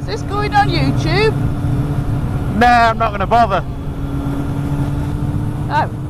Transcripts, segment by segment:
this going on YouTube? No, I'm not going to bother. Oh.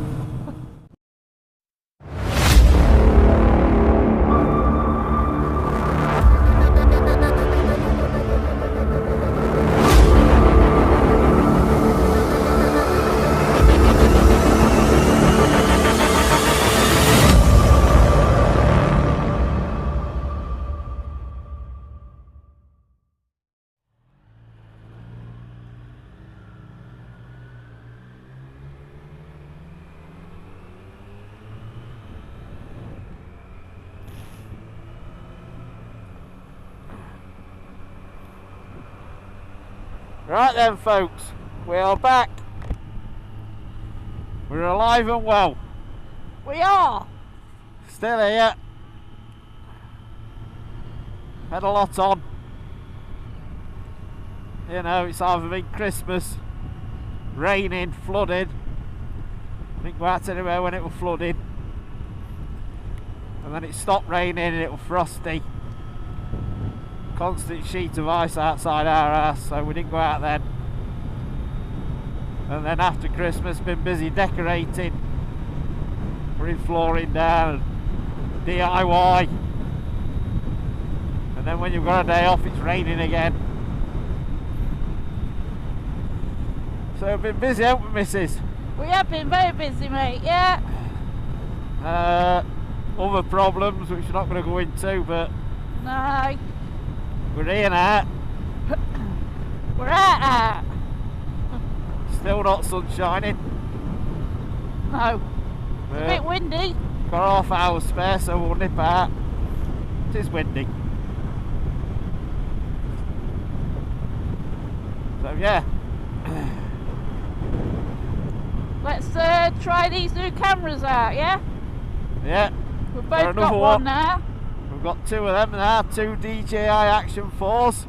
Right then folks, we are back. We're alive and well. We are. Still here. Had a lot on. You know, it's either been Christmas, raining, flooded. Didn't go out anywhere when it was flooded. And then it stopped raining and it was frosty. Constant sheet of ice outside our house, so we didn't go out then. And then after Christmas, been busy decorating, putting flooring down, DIY. And then when you've got a day off, it's raining again. So we've been busy, haven't we, missus? We have been very busy, mate, yeah. Other problems, which we're not going to go into, but No. we're here now. We're out. Still not sun shining. No. It's a bit windy. Got half hour spare, so we'll nip out. It is windy. So yeah. Let's try these new cameras out, yeah? Yeah. We've both got one now. We've got two of them now, two DJI Action 4s.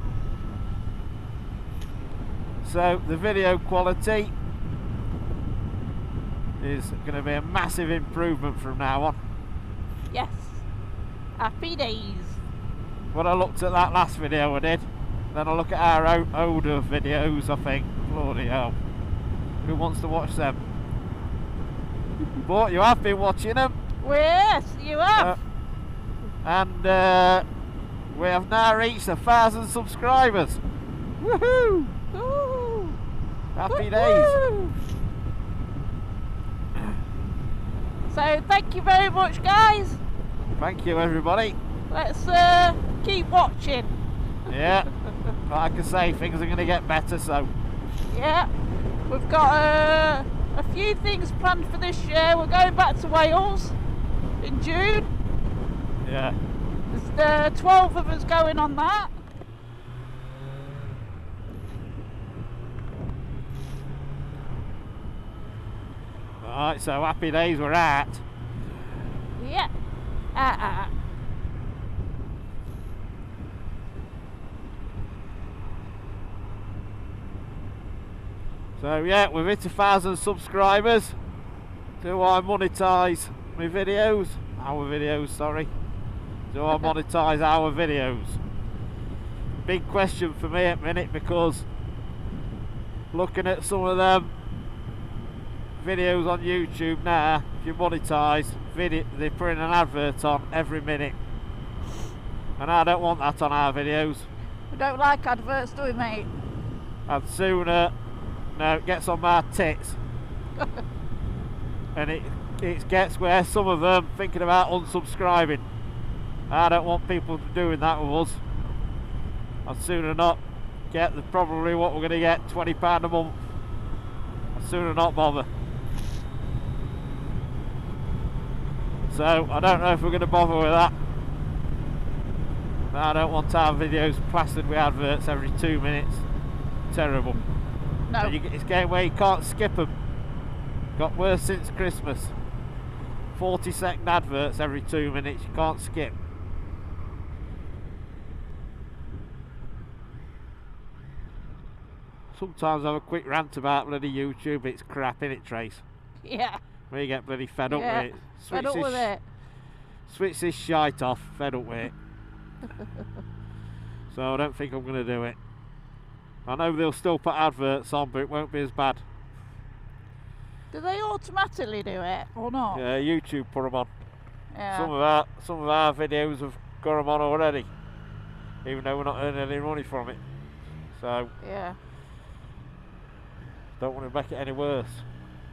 So the video quality is going to be a massive improvement from now on. Yes. Happy days. When I looked at that last video I did, then I look at our older videos, I think, bloody hell, who wants to watch them? But you have been watching them. Yes, you have. And we have now reached 1,000 subscribers. Woohoo! Ooh. Happy Woo-hoo. days. So thank you very much, guys. Thank you, everybody. Let's keep watching. Yeah, like I say, things are going to get better, so. Yeah, we've got a few things planned for this year. We're going back to Wales in June. Yeah. There's 12 of us going on that. Right, so happy days we're at. Yeah. So yeah, we've hit 1,000 subscribers. Do I monetize my videos? Our videos, sorry. Do I monetize our videos? Big question for me at the minute, because looking at some of them videos on YouTube now, if you monetize video, they're putting an advert on every minute, and I don't want that on our videos. We don't like adverts, do we, mate? I'd sooner, no, it gets on my tits. And it gets where some of them thinking about unsubscribing. I don't want people doing that with us. I'd sooner not get probably what we're going to get, £20 a month. I'd sooner not bother. So I don't know if we're going to bother with that. I don't want our videos plastered with adverts every 2 minutes. Terrible. No. It's getting where you can't skip them. Got worse since Christmas. 40-second adverts every 2 minutes, you can't skip. Sometimes I have a quick rant about bloody YouTube, it's crap, innit, Trace? Yeah. We get bloody fed up with it. Fed up with it. Switch this shite off, fed up with it. So I don't think I'm going to do it. I know they'll still put adverts on, but it won't be as bad. Do they automatically do it or not? Yeah, YouTube put them on. Yeah. Some of our videos have got them on already, even though we're not earning any money from it. So Yeah. don't want to make it any worse.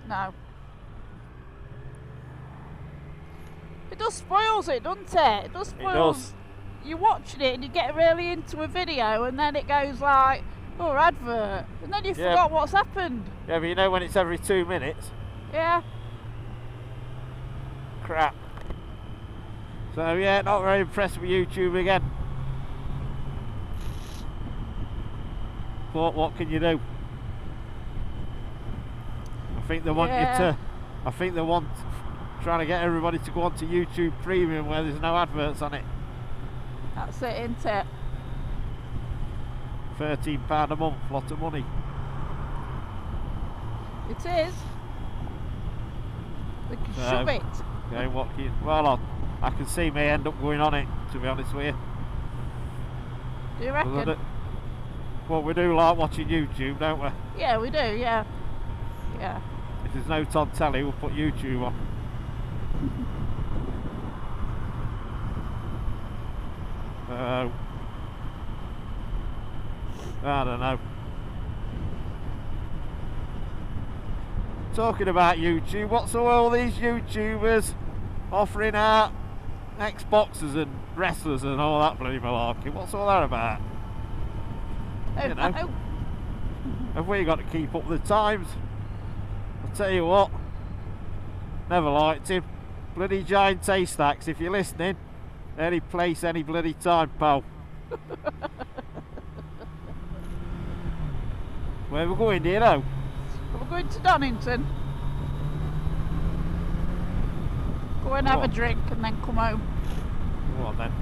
No. It does spoils it, doesn't it? It does spoils. It does. You're watching it and you get really into a video and then it goes like, oh, advert, and then you forgot what's happened. Yeah, but you know when it's every 2 minutes? Yeah. Crap. So yeah, not very impressed with YouTube again. But what can you do? I think they want you to. I think they want trying to get everybody to go on to YouTube Premium where there's no adverts on it. That's it, isn't it? £13 a month, lot of money. It is. They can shove it. Okay, what can you, well, I can see me end up going on it, to be honest with you. Do you reckon? Well, we do like watching YouTube, don't we? Yeah, we do, yeah. Yeah. If there's no Todd telly, we'll put YouTube on. I don't know. Talking about YouTube, what's all these YouTubers offering out Xboxes and wrestlers and all that bloody malarkey? What's all that about? You know, have we got to keep up with the times? I'll tell you what, never liked him. Bloody giant haystacks, if you're listening, any place, any bloody time, pal. Where are we going, do you know? We're going to Donington. Go and have a drink and then come home. Go on then.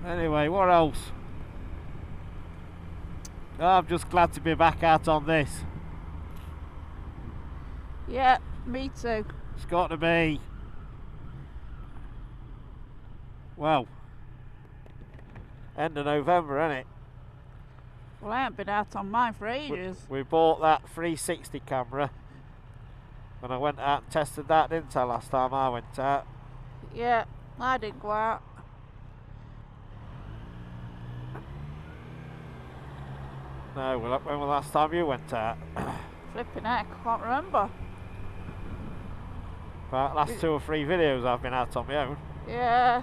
Anyway, what else? I'm just glad to be back out on this. Yeah, me too. It's got to be, well, end of November, isn't it? Well, I haven't been out on mine for ages. We bought that 360 camera and I went out and tested that, didn't I, last time I went out? Yeah, I didn't go out. No, when was the last time you went out? Flipping heck, I can't remember. About last 2 or 3 videos I've been out on my own. Yeah.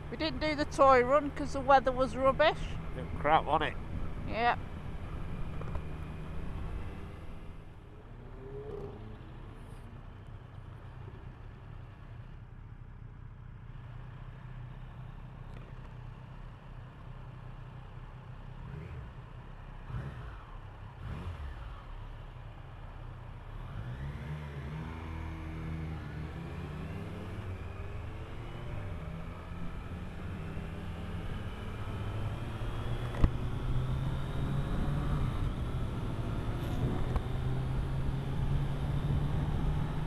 We didn't do the toy run because the weather was rubbish. It was crap, wasn't it? Yeah.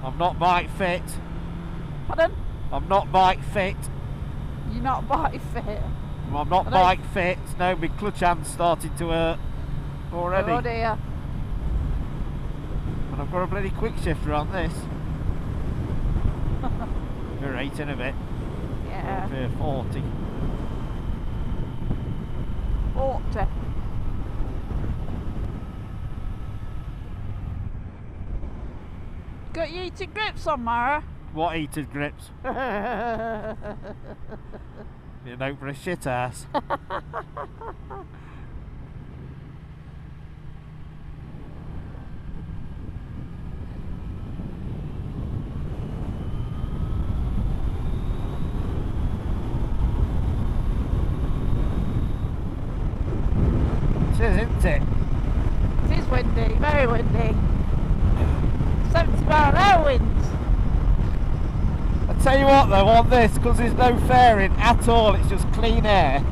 I'm not bike fit. Pardon? I'm not bike fit. You're not bike fit? I'm not bike fit. No, my clutch hand's started to hurt already. Oh dear. And I've got a bloody quick shifter on this. We're 8 in a bit. Yeah. We're 40. 40. Got your heated grips on, Mara? What heated grips? You know, for a shit ass. It is, isn't it? It is windy, very windy. 70-mile-an-hour winds. I tell you what though, on this, because there's no fairing at all, it's just clean air.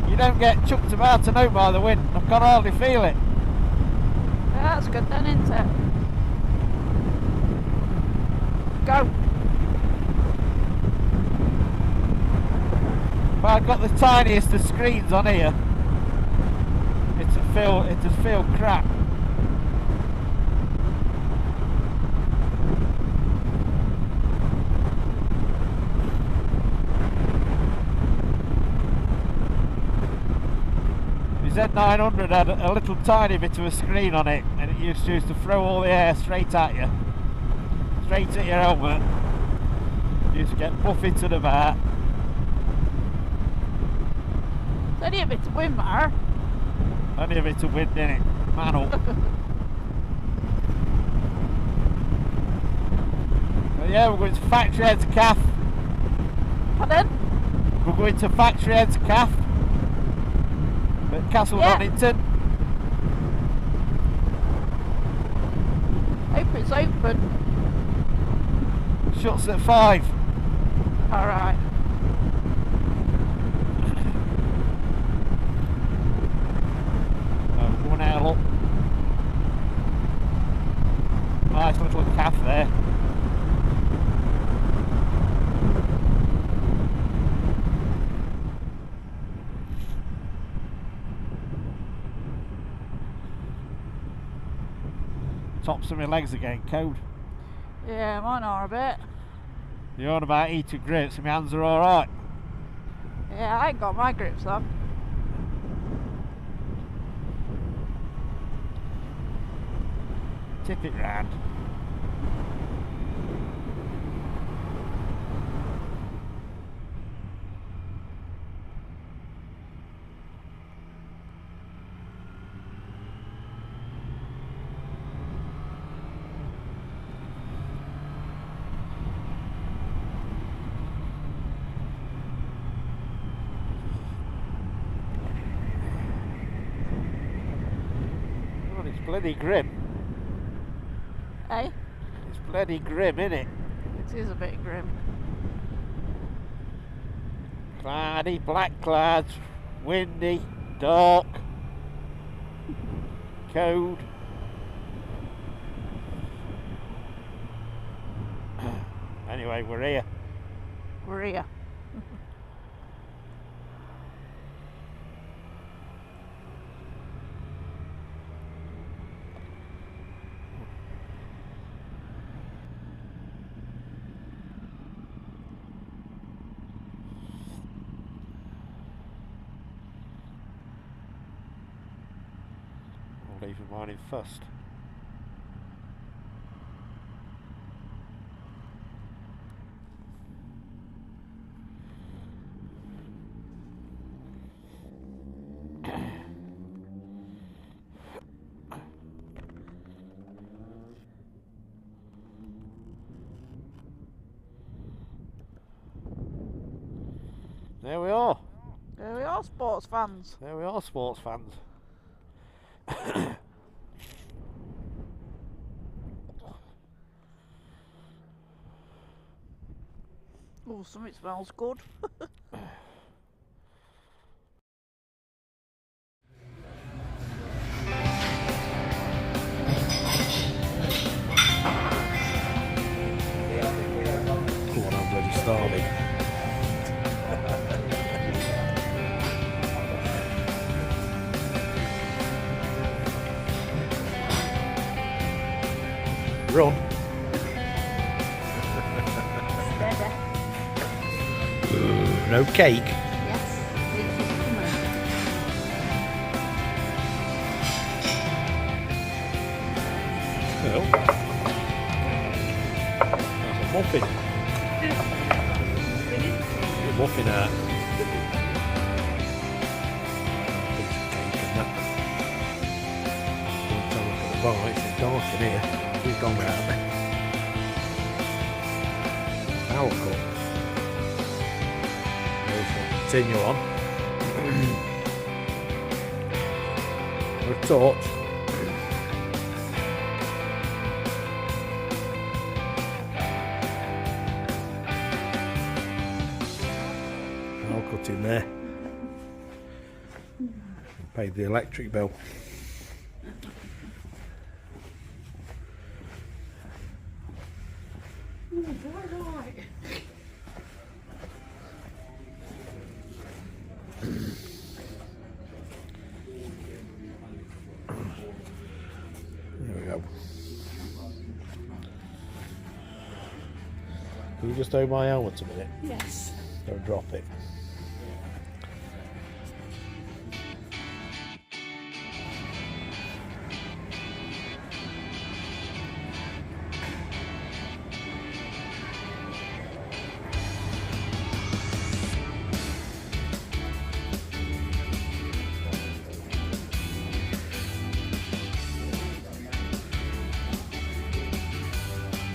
You don't get chucked about to know by the wind. I can hardly feel it. that's good then, isn't it? Go. But I've got the tiniest of screens on here. It just feel crap. Z900 had a little tiny bit of a screen on it, and it used to throw all the air straight at you, straight at your helmet. You used to get buffeted to the back. It's only a bit of wind, Mar. Only a bit of wind in it. Man up. So yeah, we're going to Factoryheads Cafe. Pardon? We're going to Factoryheads Cafe at Castle Donington. Hope it's open. Shuts at 5. Alright. One out up. Nice little cafe there. Tops of my legs are getting cold. Yeah, mine are a bit. You're on about heated grips, my hands are alright. Yeah, I ain't got my grips on. Tip it round. It's bloody grim. Eh? It's bloody grim, isn't it? It is a bit grim. Cloudy, black clouds, windy, dark, cold. Anyway, we're here. We're here. Leaving mine in first. There we are. There we are, sports fans. There we are, sports fans. Oh, something smells good. Come on, I'm bloody starving. Run. No cake. Yes, Oh. That's a muffin. A muffin out. Piece of cake and that. Don't look at the bar, it's dark in here. We've gone round there. Power cut. Continue on. A torch. I'll cut in there. Paid the electric bill. There we go. Can you just hold my helmet a minute? Yes. Don't drop it.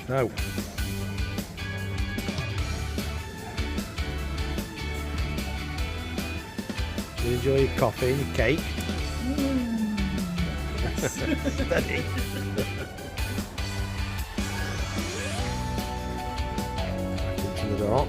No. You enjoy your coffee and your cake? Steady. Back into the dark.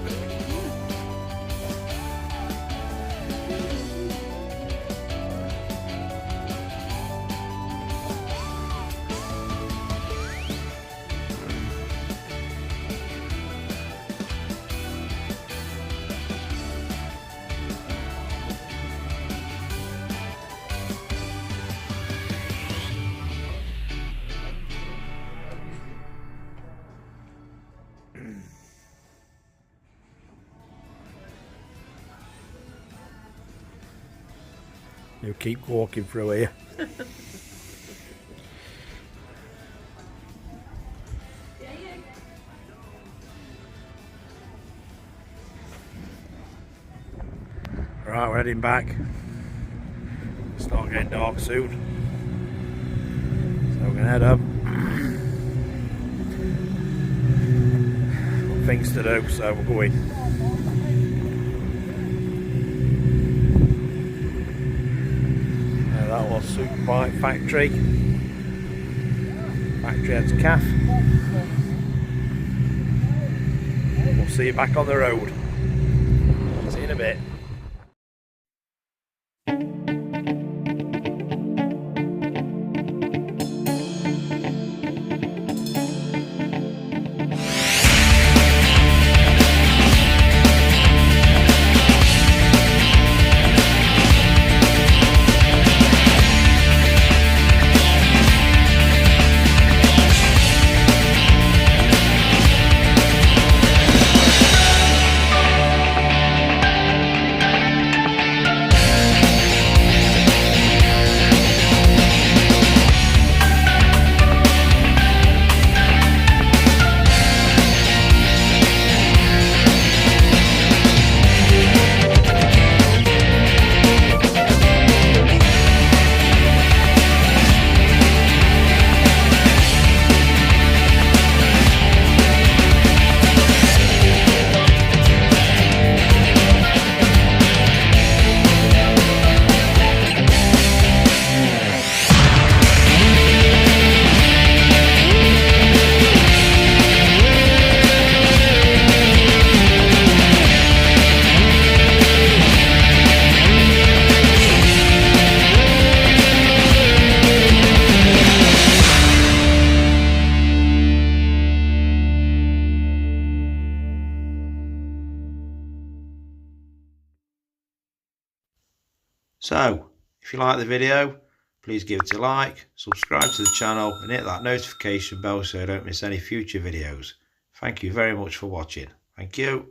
You keep walking through here. Right, we're heading back. It's not getting dark soon, so we're gonna head up. Got things to do, so we're going. That was Superbike Factory. Factoryheads Cafe. We'll see you back on the road. See you in a bit. So, if you like the video, please give it a like, subscribe to the channel and hit that notification bell so you don't miss any future videos. Thank you very much for watching. Thank you.